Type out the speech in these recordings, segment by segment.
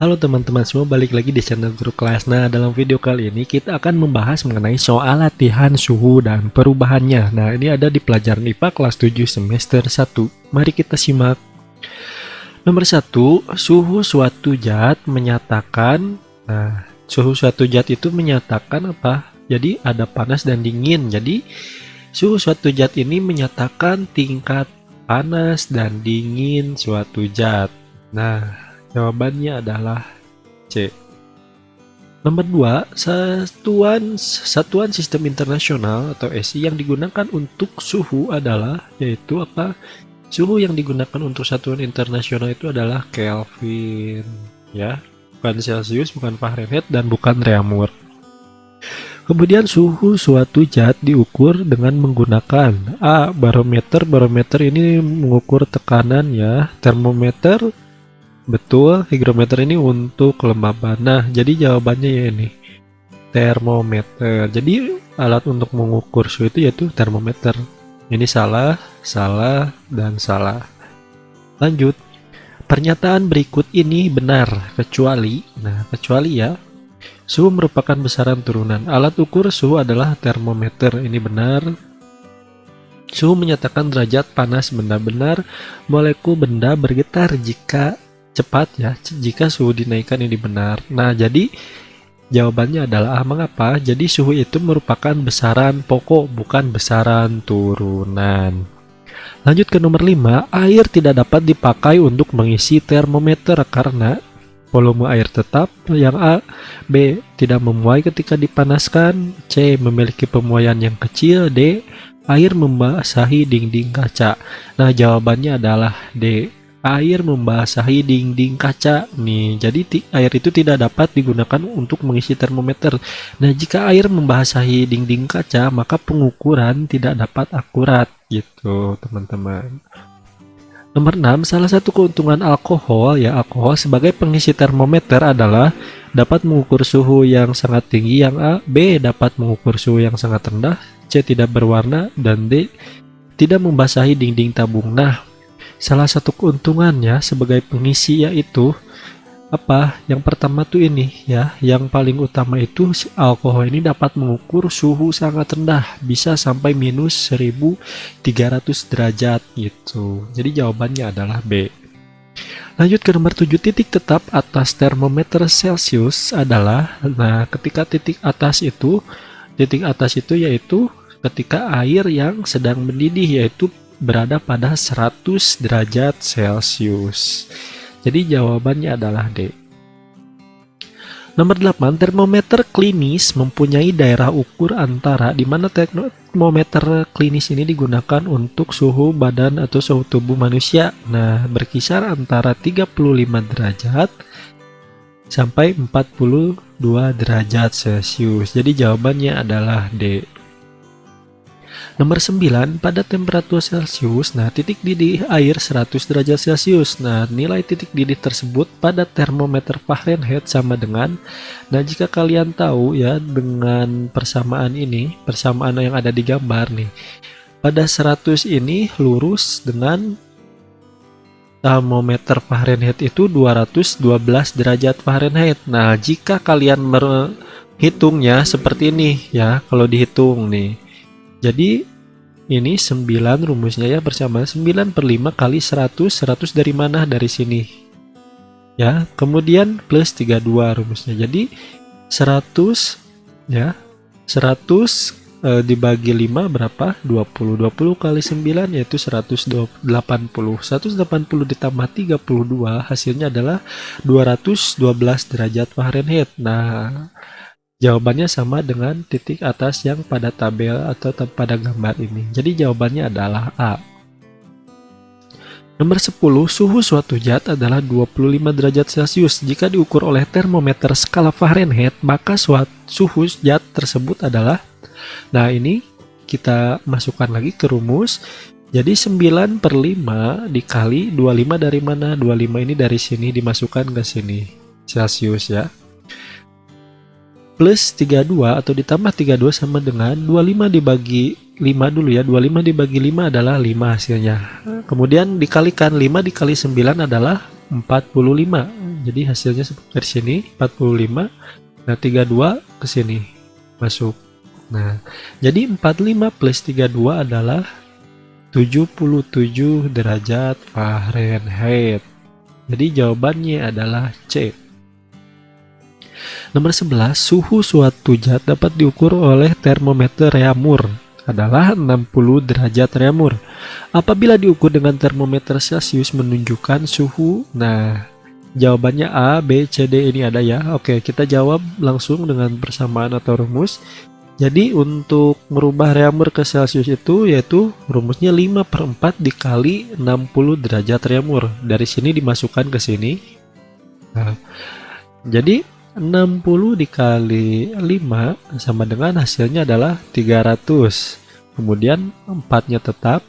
Halo teman-teman semua, balik lagi di channel Guru Kelas. Nah, dalam video kali ini kita akan membahas mengenai soal latihan suhu dan perubahannya. Nah, ini ada di pelajaran IPA kelas 7 semester 1. Mari kita simak. Nomor 1, suhu suatu zat menyatakan. Nah, suhu suatu zat itu menyatakan apa? Jadi ada panas dan dingin. Jadi suhu suatu zat ini menyatakan tingkat panas dan dingin suatu zat. Nah, jawabannya adalah C. Nomor 2, satuan sistem internasional atau SI yang digunakan untuk suhu adalah, yaitu apa? Suhu yang digunakan untuk satuan internasional itu adalah Kelvin, ya. Bukan Celcius, bukan Fahrenheit, dan bukan Reaumur. Kemudian suhu suatu zat diukur dengan menggunakan A. Barometer. Barometer ini mengukur tekanan, ya. Termometer, betul, hygrometer ini untuk kelembaban. Nah, jadi jawabannya ya ini, termometer. Jadi alat untuk mengukur suhu itu yaitu termometer. Ini salah, salah, dan salah. Lanjut. Pernyataan berikut ini benar, kecuali, ya, suhu merupakan besaran turunan. Alat ukur suhu adalah termometer. Ini benar. Suhu menyatakan derajat panas benda. Benar. Molekul benda bergetar jika cepat, ya, jika suhu dinaikkan. Ini benar. Nah, jadi jawabannya adalah mengapa? Jadi suhu itu merupakan besaran pokok, bukan besaran turunan. Lanjut ke nomor 5, air tidak dapat dipakai untuk mengisi termometer karena volume air tetap. Yang A. B. Tidak memuai ketika dipanaskan. C. Memiliki pemuaian yang kecil. D. Air membasahi dinding kaca. Nah, jawabannya adalah D. Air membasahi dinding kaca. Nih, jadi air itu tidak dapat digunakan untuk mengisi termometer. Nah, jika air membasahi dinding kaca, maka pengukuran tidak dapat akurat, gitu, teman-teman. Nomor 6, salah satu keuntungan alkohol, ya, alkohol sebagai pengisi termometer adalah dapat mengukur suhu yang sangat tinggi. Yang A. B. Dapat mengukur suhu yang sangat rendah. C. Tidak berwarna. Dan D. Tidak membasahi dinding tabung. Nah, salah satu keuntungannya sebagai pengisi yaitu apa? Yang pertama tuh ini, ya, yang paling utama itu alkohol ini dapat mengukur suhu sangat rendah, bisa sampai minus 1300 derajat gitu. Jadi jawabannya adalah B. Lanjut ke nomor 7, titik tetap atas termometer Celcius adalah, nah, ketika titik atas itu yaitu ketika air yang sedang mendidih, yaitu berada pada 100 derajat Celcius. Jadi jawabannya adalah D. Nomor 8, termometer klinis mempunyai daerah ukur antara, di mana termometer klinis ini digunakan untuk suhu badan atau suhu tubuh manusia. Nah, berkisar antara 35 derajat sampai 42 derajat Celcius. Jadi jawabannya adalah D. Nomor 9, pada temperatur Celcius, nah, titik didih air 100 derajat Celcius. Nah, nilai titik didih tersebut pada termometer Fahrenheit sama dengan, nah, jika kalian tahu, ya, dengan persamaan ini, persamaan yang ada di gambar nih, pada 100 ini lurus dengan termometer Fahrenheit itu 212 derajat Fahrenheit. Nah, jika kalian menghitungnya seperti ini, ya, kalau dihitung nih, jadi ini 9 rumusnya, ya, bersama 9/5 kali 100. 100 dari mana? Dari sini, ya. Kemudian plus 32 rumusnya. Jadi 100, ya, 100 dibagi 5 berapa? 20. 20 kali 9 yaitu 180. 180 ditambah 32 hasilnya adalah 212 derajat Fahrenheit. Nah, jawabannya sama dengan titik atas yang pada tabel atau pada gambar ini. Jadi jawabannya adalah A. Nomor 10, suhu suatu zat adalah 25 derajat Celcius. Jika diukur oleh termometer skala Fahrenheit, maka suhu zat tersebut adalah, nah, ini kita masukkan lagi ke rumus. Jadi 9/5 dikali 25 dari mana? 25 ini dari sini dimasukkan ke sini, Celcius, ya. Plus 32 atau ditambah 32 sama dengan 25 dibagi 5 dulu, ya. 25 dibagi 5 adalah 5 hasilnya. Kemudian dikalikan 5 dikali 9 adalah 45. Jadi hasilnya dari sini 45. Nah, 32 ke sini masuk. Nah, jadi 45 plus 32 adalah 77 derajat Fahrenheit. Jadi jawabannya adalah C. Nomor 11, suhu suatu zat dapat diukur oleh termometer Reaumur adalah 60 derajat Reaumur. Apabila diukur dengan termometer Celcius menunjukkan suhu. Nah, jawabannya A, B, C, D ini ada ya. Oke, kita jawab langsung dengan persamaan atau rumus. Jadi untuk merubah Reaumur ke Celcius itu yaitu rumusnya 5/4 dikali 60 derajat Reaumur. Dari sini dimasukkan ke sini. Nah, jadi 60 dikali 5 sama dengan hasilnya adalah 300. Kemudian 4-nya tetap.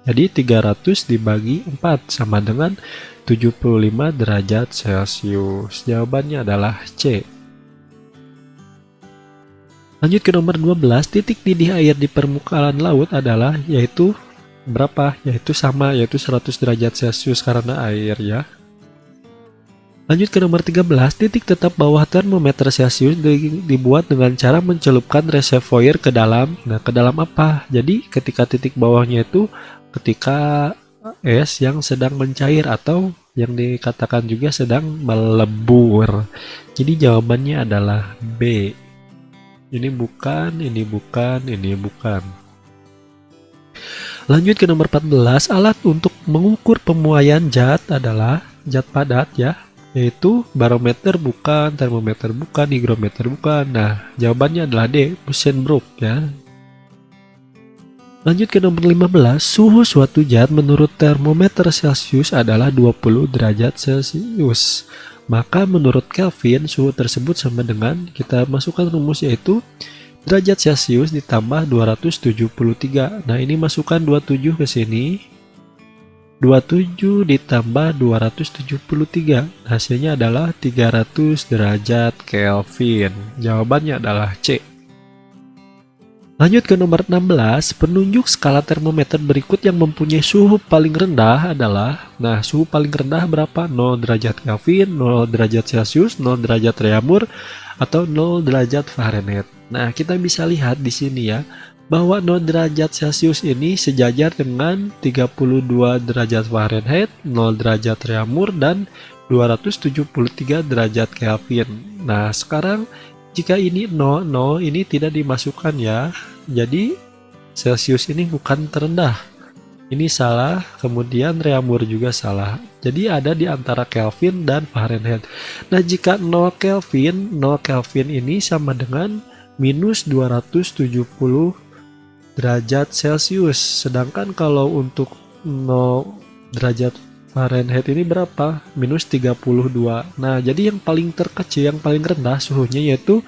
Jadi 300 dibagi 4 sama dengan 75 derajat Celcius. Jawabannya adalah C. Lanjut ke nomor 12, titik didih air di permukaan laut adalah yaitu berapa? Yaitu sama, yaitu 100 derajat Celcius karena air ya. Lanjut ke nomor 13, titik tetap bawah termometer Celcius dibuat dengan cara mencelupkan reservoir ke dalam. Nah, ke dalam apa? Jadi ketika titik bawahnya itu ketika es yang sedang mencair atau yang dikatakan juga sedang melebur. Jadi jawabannya adalah B. Ini bukan, ini bukan, ini bukan. Lanjut ke nomor 14, alat untuk mengukur pemuaian zat adalah zat padat ya, yaitu barometer bukan, termometer bukan, higrometer bukan. Nah, jawabannya adalah D, Busenbroek ya. Lanjut ke nomor 15, suhu suatu zat menurut termometer Celcius adalah 20 derajat Celcius. Maka menurut Kelvin, suhu tersebut sama dengan, kita masukkan rumus yaitu derajat Celcius ditambah 273. Nah, ini masukkan 27 ke sini. 27 ditambah 273. Hasilnya adalah 300 derajat Kelvin. Jawabannya adalah C. Lanjut ke nomor 16, penunjuk skala termometer berikut yang mempunyai suhu paling rendah adalah, nah suhu paling rendah berapa? 0 derajat Kelvin, 0 derajat Celcius, 0 derajat Reaumur, atau 0 derajat Fahrenheit. Nah, kita bisa lihat di sini ya, bahwa 0 derajat Celcius ini sejajar dengan 32 derajat Fahrenheit, 0 derajat Reaumur, dan 273 derajat Kelvin. Nah, sekarang jika ini 0, ini tidak dimasukkan ya. Jadi Celcius ini bukan terendah. Ini salah, kemudian Reaumur juga salah. Jadi ada di antara Kelvin dan Fahrenheit. Nah, jika 0 Kelvin ini sama dengan minus 270 derajat Celcius. Sedangkan kalau untuk 0 derajat Fahrenheit ini berapa? Minus 32. Nah, jadi yang paling terkecil, yang paling rendah suhunya yaitu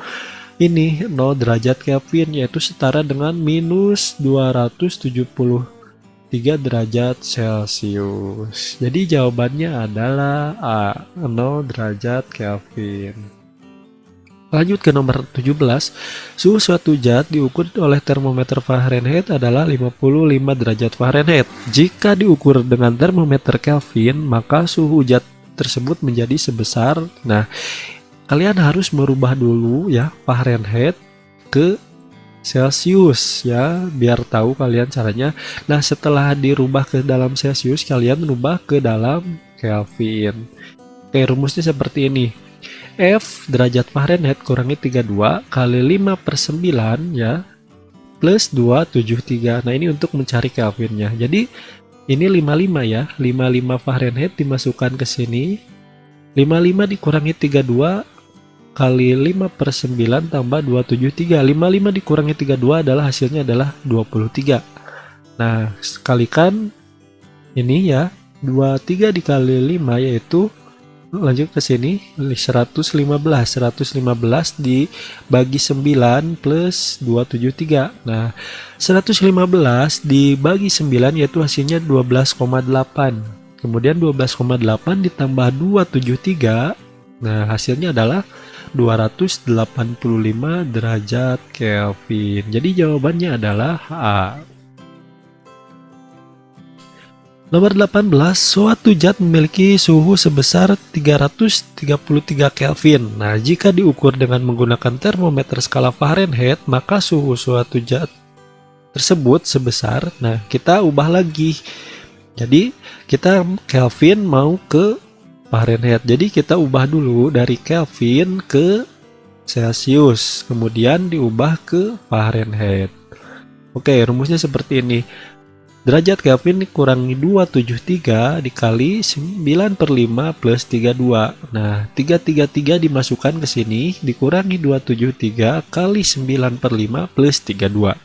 ini 0 derajat Kelvin, yaitu setara dengan minus 273 derajat Celcius. Jadi jawabannya adalah A, 0 derajat Kelvin. Lanjut ke nomor 17, suhu suatu zat diukur oleh termometer Fahrenheit adalah 55 derajat Fahrenheit. Jika diukur dengan termometer Kelvin, maka suhu zat tersebut menjadi sebesar, nah kalian harus merubah dulu ya Fahrenheit ke Celcius ya, biar tahu kalian caranya. Nah, setelah dirubah ke dalam Celcius, kalian rubah ke dalam Kelvin. Oke, rumusnya seperti ini. F derajat Fahrenheit kurangi 32 kali 5/9 ya, plus 273. Nah, ini untuk mencari Kelvinnya. Jadi ini 55 ya, 55 Fahrenheit dimasukkan ke sini. 55 dikurangi 32 kali 5/9 tambah 273. 55 dikurangi 32 adalah hasilnya adalah 23. Nah, sekalikan ini ya, 23 dikali 5 yaitu, lanjut ke sini, 115 dibagi 9 plus 273. Nah, 115 dibagi 9 yaitu hasilnya 12,8. Kemudian 12,8 ditambah 273. Nah, hasilnya adalah 285 derajat Kelvin. Jadi jawabannya adalah A. Nomor 18, suatu zat memiliki suhu sebesar 333 Kelvin. Nah, jika diukur dengan menggunakan termometer skala Fahrenheit, maka suhu suatu zat tersebut sebesar, nah kita ubah lagi. Jadi, kita Kelvin mau ke Fahrenheit. Jadi, kita ubah dulu dari Kelvin ke Celsius, kemudian diubah ke Fahrenheit. Oke, rumusnya seperti ini. Derajat Kelvin kurangi 273 dikali 9 per 5 plus 32. Nah, 333 dimasukkan ke sini, dikurangi 273 kali 9 per 5 plus 32.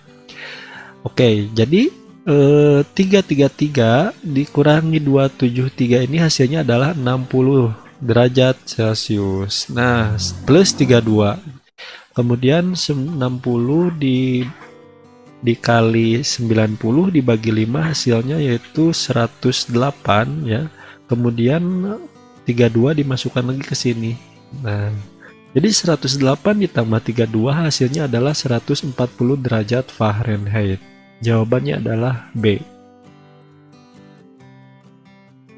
Oke, jadi 333 dikurangi 273 ini hasilnya adalah 60 derajat Celcius. Nah, plus 32. Kemudian 60 dikali 90 dibagi 5 hasilnya yaitu 108 ya. Kemudian 32 dimasukkan lagi ke sini. Nah, jadi 108 ditambah 32 hasilnya adalah 140 derajat Fahrenheit. Jawabannya adalah B.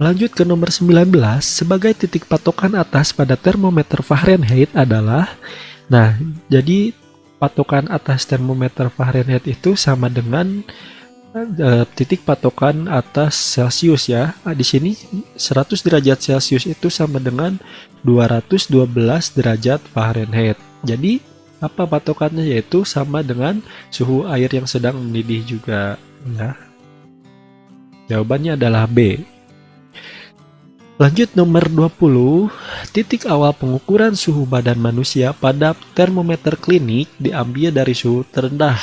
Lanjut ke nomor 19, sebagai titik patokan atas pada termometer Fahrenheit adalah, nah, jadi patokan atas termometer Fahrenheit itu sama dengan titik patokan atas Celsius ya. Di sini 100 derajat Celsius itu sama dengan 212 derajat Fahrenheit. Jadi apa patokannya, yaitu sama dengan suhu air yang sedang mendidih juga ya. Jawabannya adalah B. Lanjut nomor 20, titik awal pengukuran suhu badan manusia pada termometer klinik diambil dari suhu terendah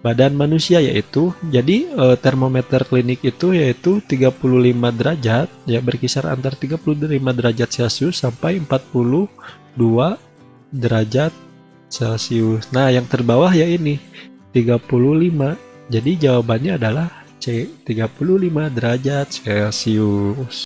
badan manusia, yaitu termometer klinik itu yaitu 35 derajat ya, berkisar antara 35 derajat Celcius sampai 42 derajat Celcius. Nah, yang terbawah ya ini 35. Jadi jawabannya adalah C, 35 derajat Celcius.